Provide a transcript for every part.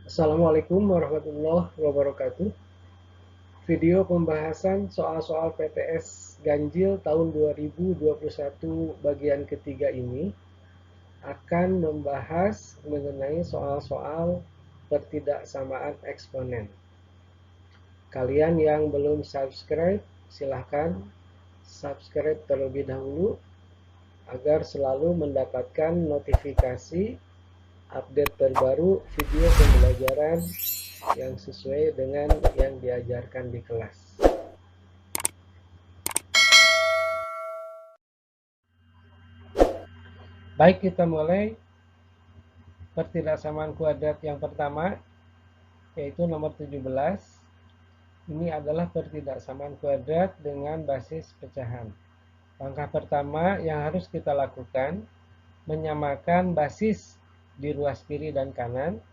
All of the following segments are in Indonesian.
Assalamualaikum warahmatullahi wabarakatuh. Video pembahasan soal-soal PTS ganjil tahun 2021 bagian ketiga ini akan membahas mengenai soal-soal pertidaksamaan eksponen. Kalian yang belum subscribe, silahkan subscribe terlebih dahulu agar selalu mendapatkan notifikasi update terbaru video pembelajaran yang sesuai dengan yang diajarkan di kelas. Baik, kita mulai pertidaksamaan kuadrat yang pertama, yaitu nomor 17. Ini adalah pertidaksamaan kuadrat dengan basis pecahan. Langkah pertama yang harus kita lakukan, menyamakan basis di ruas kiri dan kanan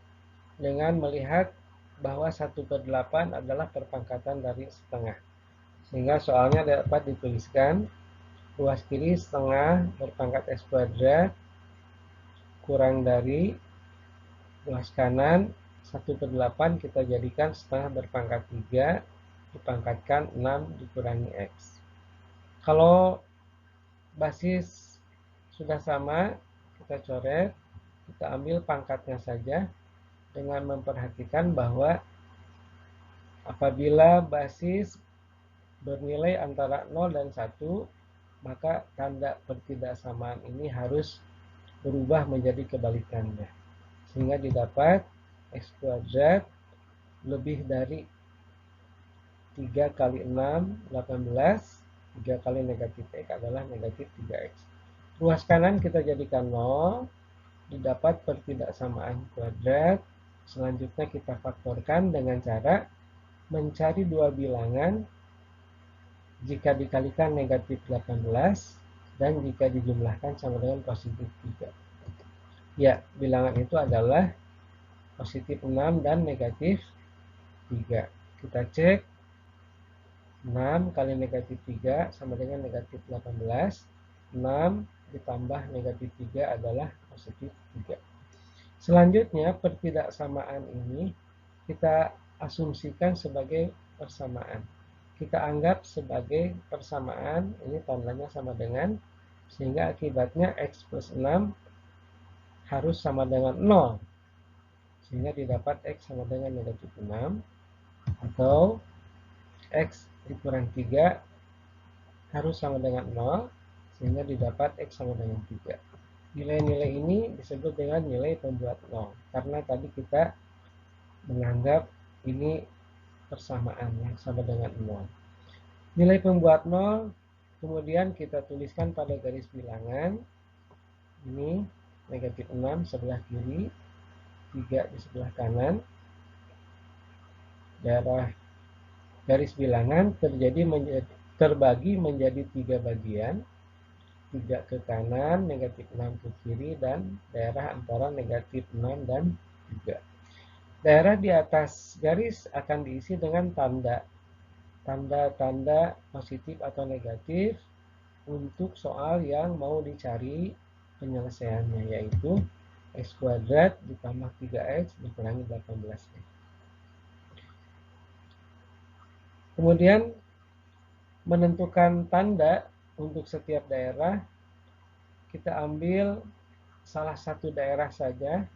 dengan melihat bahwa 1/8 adalah perpangkatan dari setengah. Sehingga soalnya dapat dituliskan ruas kiri setengah berpangkat X kuadrat kurang dari ruas kanan 1/8 kita jadikan setengah berpangkat 3 dipangkatkan 6 dikurangi X. Kalau basis sudah sama, kita coret, kita ambil pangkatnya saja dengan memperhatikan bahwa apabila basis bernilai antara 0 dan 1, maka tanda pertidaksamaan ini harus berubah menjadi kebalikannya. Sehingga didapat X kuadrat lebih dari 3 kali 6, 18. 3 kali negatif X adalah negatif 3X. Ruas kanan kita jadikan 0, didapat pertidaksamaan kuadrat. Selanjutnya kita faktorkan dengan cara mencari dua bilangan jika dikalikan negatif 18 dan jika dijumlahkan sama dengan positif 3. Ya, bilangan itu adalah positif 6 dan negatif 3. Kita cek 6 kali negatif 3 sama dengan negatif 18. 6 ditambah negatif 3 adalah positif 3. Selanjutnya, pertidaksamaan ini kita asumsikan sebagai persamaan. Kita anggap sebagai persamaan, ini tandanya sama dengan, sehingga akibatnya X plus 6 harus sama dengan 0. Sehingga didapat X sama dengan negatif 6, atau X dikurang 3 harus sama dengan 0, sehingga didapat X sama dengan 3. Nilai-nilai ini disebut dengan nilai pembuat 0, karena tadi kita menganggap ini persamaan yang sama dengan 0. Nilai pembuat 0 kemudian kita tuliskan pada garis bilangan. Ini negatif 6 sebelah kiri, 3 di sebelah kanan. Daerah garis bilangan terbagi menjadi 3 bagian, 3 ke kanan, negatif 6 ke kiri, dan daerah antara negatif 6 dan 3. Daerah di atas garis akan diisi dengan tanda-tanda positif atau negatif untuk soal yang mau dicari penyelesaiannya, yaitu X kuadrat ditambah 3X dikurangi 18X. Kemudian menentukan tanda untuk setiap daerah, kita ambil salah satu daerah saja,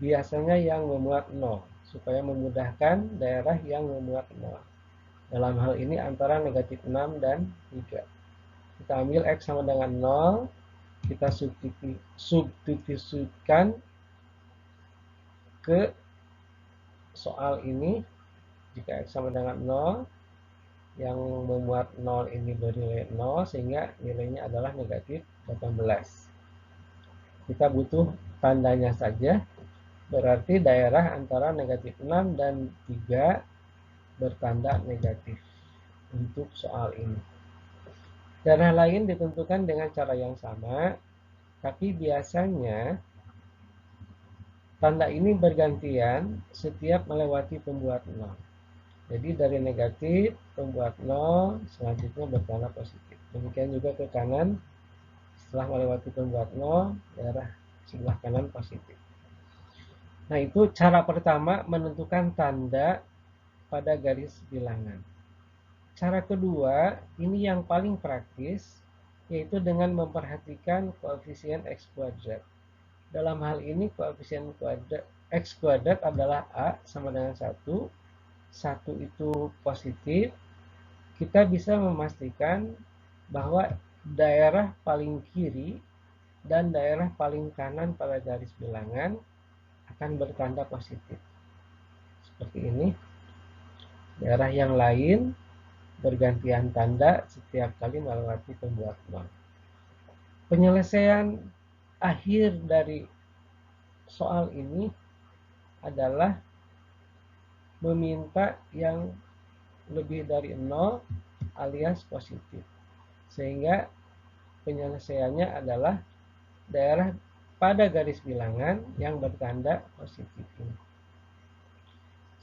biasanya yang memuat 0, supaya memudahkan daerah yang memuat 0. Dalam hal ini antara negatif 6 dan 3. Kita ambil X sama dengan 0, kita substitusikan ke soal ini. Jika X sama dengan 0, yang memuat 0 ini bernilai 0, sehingga nilainya adalah negatif 18. Kita butuh tandanya saja, berarti daerah antara negatif 6 dan 3 bertanda negatif untuk soal ini. Daerah lain ditentukan dengan cara yang sama, tapi biasanya tanda ini bergantian setiap melewati pembuat 0. Jadi dari negatif pembuat 0, selanjutnya bertanda positif. Demikian juga ke kanan, setelah melewati pembuat 0, daerah sebelah kanan positif. Nah, itu cara pertama menentukan tanda pada garis bilangan. Cara kedua, ini yang paling praktis, yaitu dengan memperhatikan koefisien X kuadrat. Dalam hal ini koefisien X kuadrat adalah A sama dengan 1. 1 itu positif. Kita bisa memastikan bahwa daerah paling kiri dan daerah paling kanan pada garis bilangan akan bertanda positif. Seperti ini. Daerah yang lain bergantian tanda setiap kali melewati pembuat nol. Penyelesaian akhir dari soal ini adalah meminta yang lebih dari 0 alias positif. Sehingga penyelesaiannya adalah daerah pada garis bilangan yang bertanda positif ini.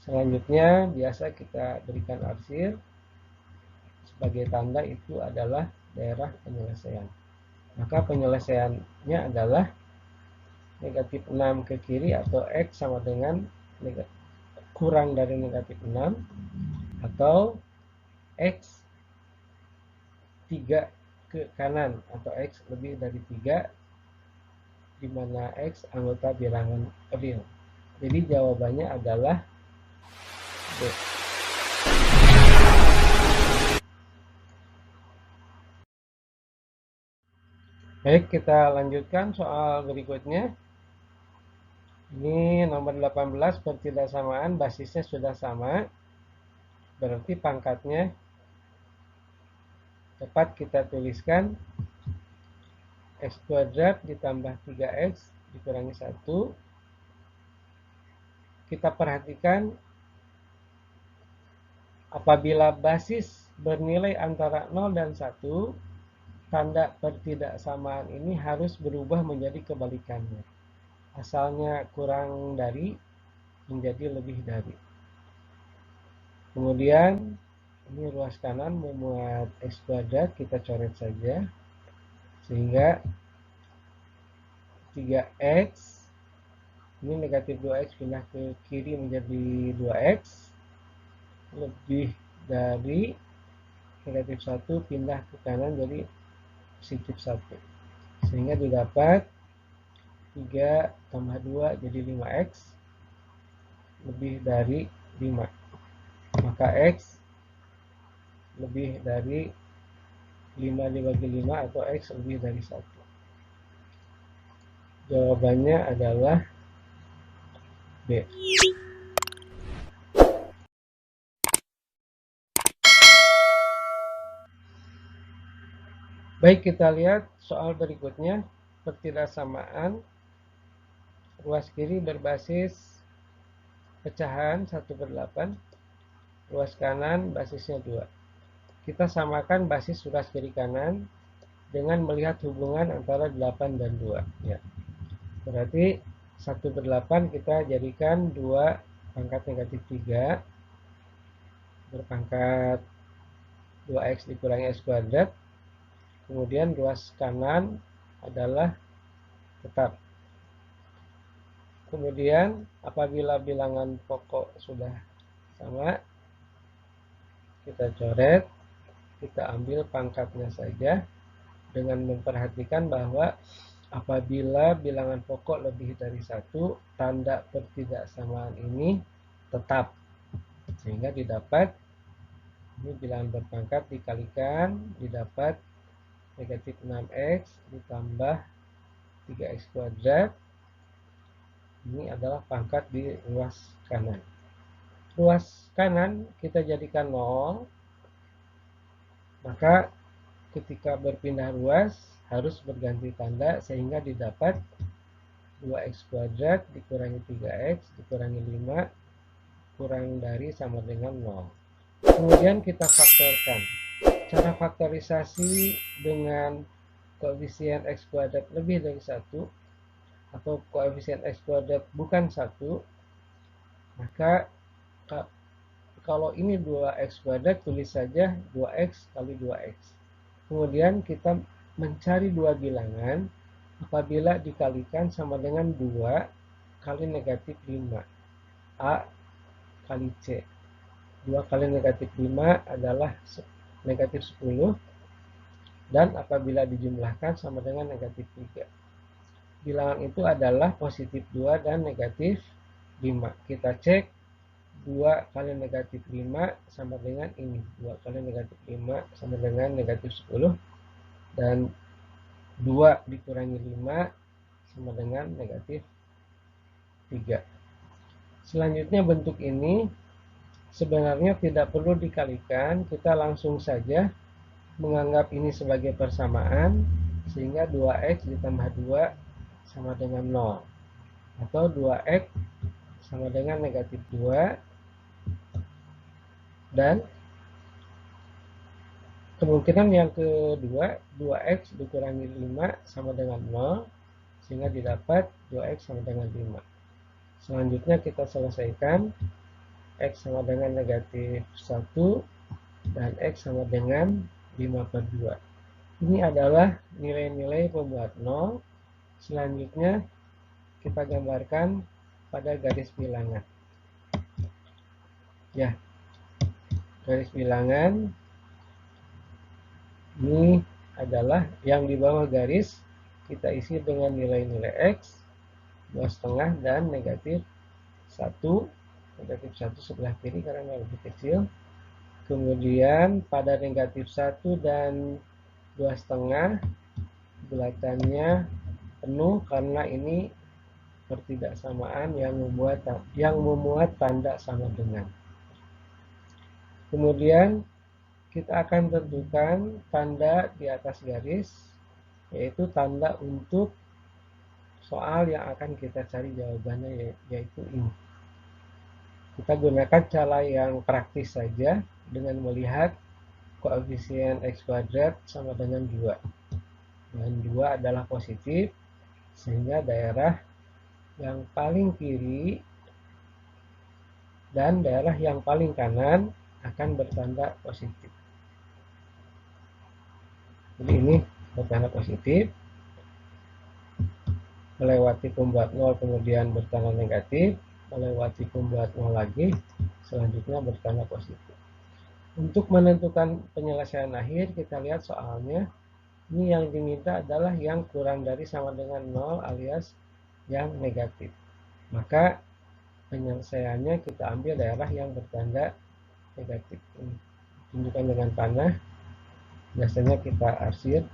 Selanjutnya biasa kita berikan arsir sebagai tanda itu adalah daerah penyelesaian. Maka penyelesaiannya adalah negatif 6 ke kiri atau X sama dengan kurang dari negatif 6 atau X 3 ke kanan atau X lebih dari 3 di mana X anggota bilangan real. Jadi jawabannya adalah B. Baik, kita lanjutkan soal berikutnya. Ini nomor 18, pertidaksamaan basisnya sudah sama. Berarti pangkatnya dapat kita tuliskan X kuadrat ditambah 3X dikurangi 1. Kita perhatikan apabila basis bernilai antara 0 dan 1, tanda pertidaksamaan ini harus berubah menjadi kebalikannya. Asalnya kurang dari menjadi lebih dari. Kemudian ini ruas kanan memuat X kuadrat, kita coret saja. Sehingga 3X ini negatif 2X pindah ke kiri menjadi 2X lebih dari negatif 1 pindah ke kanan jadi positif 1. Sehingga didapat 3 tambah 2 jadi 5X lebih dari 5. Maka X lebih dari 5 dibagi 5 atau X lebih dari 1. Jawabannya adalah B. Baik, kita lihat soal berikutnya. Pertidaksamaan ruas kiri berbasis pecahan 1/8. Ruas kanan basisnya 2. Kita samakan basis ruas kiri kanan dengan melihat hubungan antara 8 dan 2. Ya. Berarti 1/8 kita jadikan 2 pangkat negatif 3 berpangkat 2X dikurangi X kuadrat. Kemudian ruas kanan adalah tetap. Kemudian apabila bilangan pokok sudah sama, kita coret, kita ambil pangkatnya saja dengan memperhatikan bahwa apabila bilangan pokok lebih dari 1, tanda pertidaksamaan ini tetap. Sehingga didapat, ini bilangan berpangkat dikalikan, didapat negatif 6X ditambah 3X kuadrat. Ini adalah pangkat di ruas kanan. Ruas kanan kita jadikan 0, maka ketika berpindah ruas harus berganti tanda sehingga didapat 2X kuadrat dikurangi 3X dikurangi 5 kurang dari sama dengan 0. Kemudian kita faktorkan. Cara faktorisasi dengan koefisien X kuadrat lebih dari 1 atau koefisien X kuadrat bukan 1, maka kalau ini 2X kuadrat tulis saja 2X kali 2X. Kemudian kita mencari dua bilangan apabila dikalikan sama dengan 2, kali negatif 5. A kali C. 2 kali negatif 5 adalah negatif 10. Dan apabila dijumlahkan sama dengan negatif 3. Bilangan itu adalah positif 2 dan negatif 5. Kita cek 2 kali negatif 5 sama dengan ini. 2 kali negatif 5 sama dengan negatif 10. Dan 2 dikurangi 5 sama dengan negatif 3. Selanjutnya bentuk ini sebenarnya tidak perlu dikalikan. Kita langsung saja menganggap ini sebagai persamaan. Sehingga 2x ditambah 2 sama dengan 0. Atau 2x sama dengan negatif 2. Dan kemungkinan yang kedua, 2x dikurangi 5 sama dengan 0. Sehingga didapat 2x sama dengan 5. Selanjutnya kita selesaikan. X sama dengan negatif 1 dan X sama dengan 5/2. Ini adalah nilai-nilai pembuat 0. Selanjutnya kita gambarkan pada garis bilangan. Ya, garis bilangan ini adalah yang di bawah garis kita isi dengan nilai-nilai X, 2,5 dan negatif 1. Negatif 1 sebelah kiri karena lebih kecil. Kemudian pada negatif 1 dan 2,5 bulatannya penuh karena ini pertidaksamaan yang memuat tanda sama dengan. Kemudian kita akan tentukan tanda di atas garis, yaitu tanda untuk soal yang akan kita cari jawabannya, yaitu ini. Kita gunakan cara yang praktis saja dengan melihat koefisien X kuadrat sama dengan 2. Dan 2 adalah positif, sehingga daerah yang paling kiri dan daerah yang paling kanan akan bertanda positif. Jadi ini bertanda positif, melewati pembuat 0 kemudian bertanda negatif, melewati pembuat 0 lagi, selanjutnya bertanda positif. Untuk menentukan penyelesaian akhir, kita lihat soalnya. Ini yang diminta adalah yang kurang dari sama dengan 0 alias yang negatif. Maka penyelesaiannya kita ambil daerah yang bertanda negatif. Ini tunjukkan dengan panah. Biasanya kita arsir.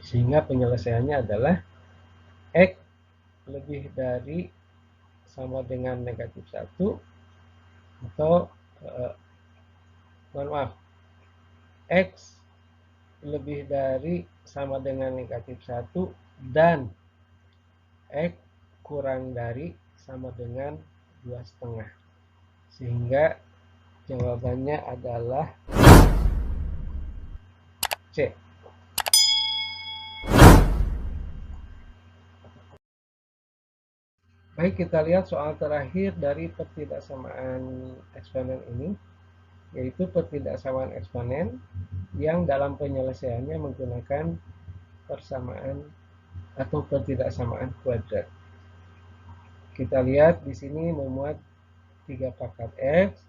Sehingga penyelesaiannya adalah X lebih dari sama dengan negatif 1 atau X lebih dari sama dengan negatif 1 dan X kurang dari sama dengan 2,5. Sehingga jawabannya adalah C. Baik, kita lihat soal terakhir dari pertidaksamaan eksponen ini, yaitu pertidaksamaan eksponen yang dalam penyelesaiannya menggunakan persamaan atau pertidaksamaan kuadrat. Kita lihat di sini memuat 3 pangkat X.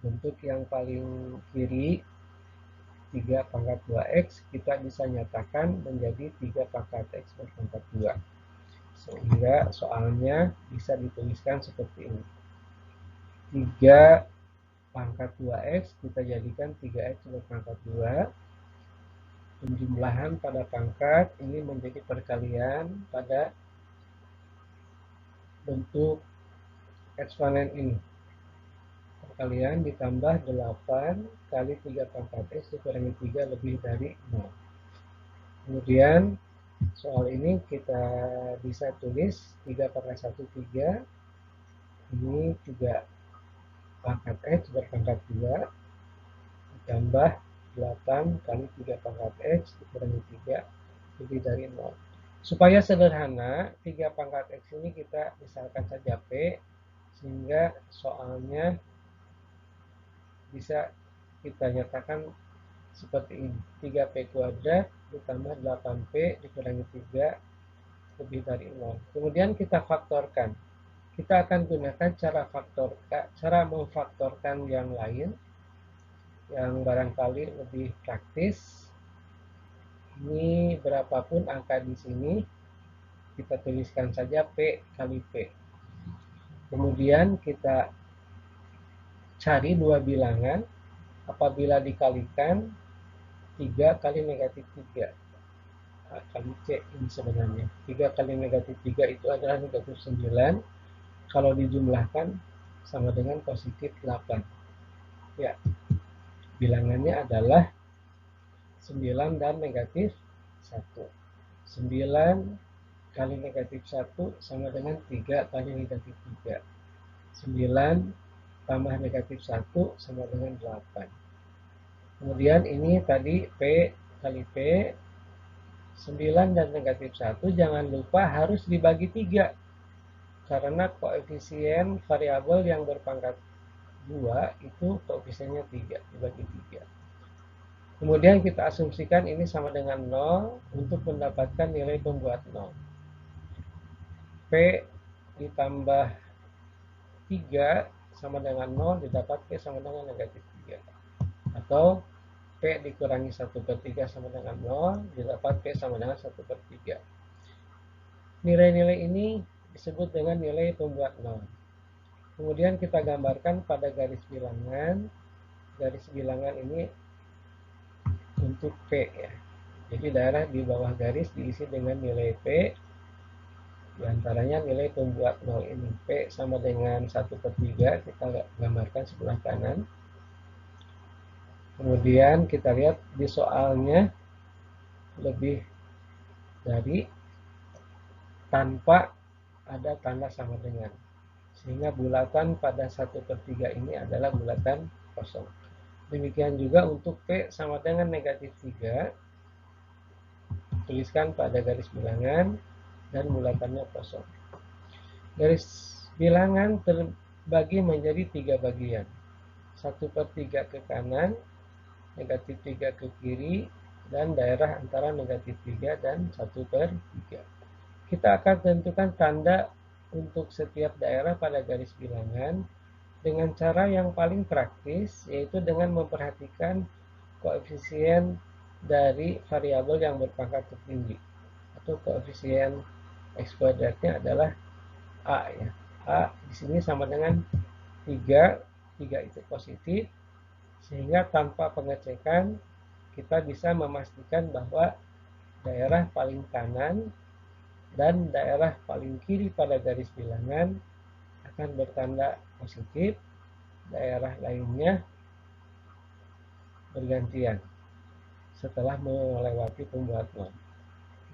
Bentuk yang paling kiri 3 pangkat 2X kita bisa nyatakan menjadi 3 pangkat X berpangkat 2. Sehingga soalnya bisa dituliskan seperti ini. 3 pangkat 2X kita jadikan 3X berpangkat 2. Penjumlahan pada pangkat ini menjadi perkalian pada bentuk eksponen ini. Perkalian ditambah 8 kali 3 pangkat X dikurangi 3 lebih dari 0. Kemudian soal ini kita bisa tulis 3 pangkat 1, 3. Ini 3 pangkat X berpangkat 2 ditambah 8 kali 3 pangkat X dikurangi 3 lebih dari 0. Supaya sederhana, 3 pangkat X ini kita misalkan saja P, sehingga soalnya bisa kita nyatakan seperti ini. 3P kuadrat ditambah 8P dikurangi 3 lebih dari 0. Kemudian kita faktorkan. Kita akan gunakan cara memfaktorkan yang lain yang barangkali lebih praktis. Ini berapapun angka di sini, kita tuliskan saja P kali P. Kemudian kita cari dua bilangan. Apabila dikalikan 3 kali negatif 3 kali C ini sebenarnya. 3 kali negatif 3 itu adalah negatif 9. Kalau dijumlahkan sama dengan positif 8. Ya, bilangannya adalah 9 dan negatif 1. 9 kali negatif 1 sama dengan 3 kali negatif 3. 9 tambah negatif 1 sama dengan 8. Kemudian ini tadi P kali P, 9 dan negatif 1 jangan lupa harus dibagi 3. Karena koefisien variabel yang berpangkat 2 itu koefisiennya 3, dibagi 3. Kemudian kita asumsikan ini sama dengan 0 untuk mendapatkan nilai pembuat 0. P ditambah 3 sama dengan 0 didapat P sama dengan negatif 3. Atau P dikurangi 1/3 sama dengan 0 didapat P sama dengan 1/3. Nilai-nilai ini disebut dengan nilai pembuat 0. Kemudian kita gambarkan pada garis bilangan. Garis bilangan ini untuk P ya. Jadi daerah di bawah garis diisi dengan nilai P. Di antaranya nilai pembuat 0 ini. P sama dengan 1/3. Kita gambarkan sebelah kanan. Kemudian kita lihat di soalnya lebih dari tanpa ada tanda sama dengan. Sehingga bulatan pada 1/3 ini adalah bulatan kosong. Demikian juga untuk P sama dengan negatif 3. Tuliskan pada garis bilangan dan bulatannya kosong. Garis bilangan terbagi menjadi 3 bagian. 1/3 ke kanan, negatif 3 ke kiri, dan daerah antara negatif 3 dan 1/3. Kita akan tentukan tanda untuk setiap daerah pada garis bilangan dengan cara yang paling praktis, yaitu dengan memperhatikan koefisien dari variabel yang berpangkat tertinggi, atau koefisien X kuadratnya adalah A ya. A di sini sama dengan 3, 3 itu positif, sehingga tanpa pengecekan kita bisa memastikan bahwa daerah paling kanan dan daerah paling kiri pada garis bilangan akan bertanda positif, daerah lainnya bergantian setelah melewati pembuat 0.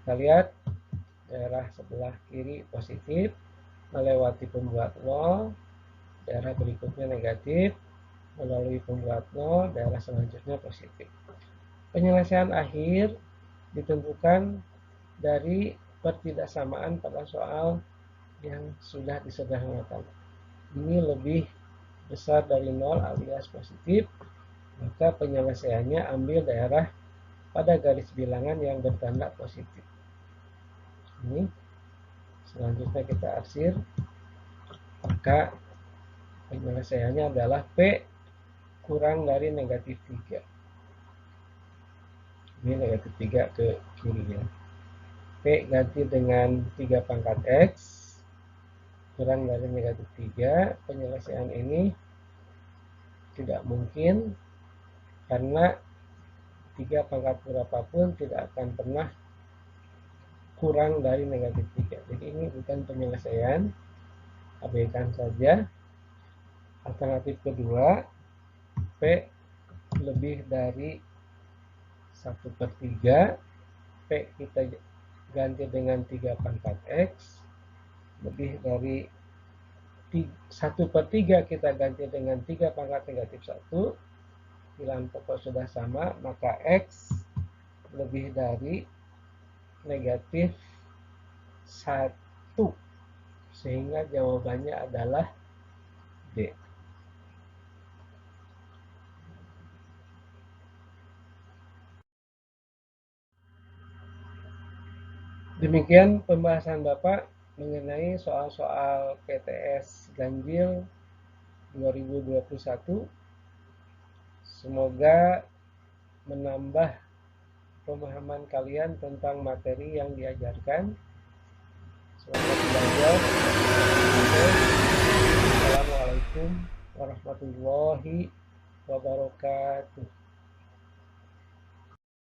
Kita lihat daerah sebelah kiri positif, melewati pembuat 0, daerah berikutnya negatif, melalui pembuat 0, daerah selanjutnya positif. Penyelesaian akhir ditentukan dari pertidaksamaan pada soal yang sudah disederhanakan. Ini lebih besar dari 0 alias positif, maka penyelesaiannya ambil daerah pada garis bilangan yang bertanda positif. Ini selanjutnya kita arsir, maka penyelesaiannya adalah P kurang dari negatif 3. Ini negatif 3 ke kiri ya. P ganti dengan 3 pangkat X kurang dari negatif 3. Penyelesaian ini tidak mungkin karena 3 pangkat berapapun tidak akan pernah kurang dari negatif 3. Jadi ini bukan penyelesaian, abaikan saja. Alternatif kedua, P lebih dari 1/3. P kita ganti dengan 3 pangkat X, lebih dari 1/3 kita ganti dengan 3 pangkat negatif 1. Bilangan pokok sudah sama, maka X lebih dari negatif 1. Sehingga jawabannya adalah D. Demikian pembahasan Bapak mengenai soal-soal PTS Ganjil 2021. Semoga menambah pemahaman kalian tentang materi yang diajarkan. Selamat belajar. Assalamualaikum warahmatullahi wabarakatuh.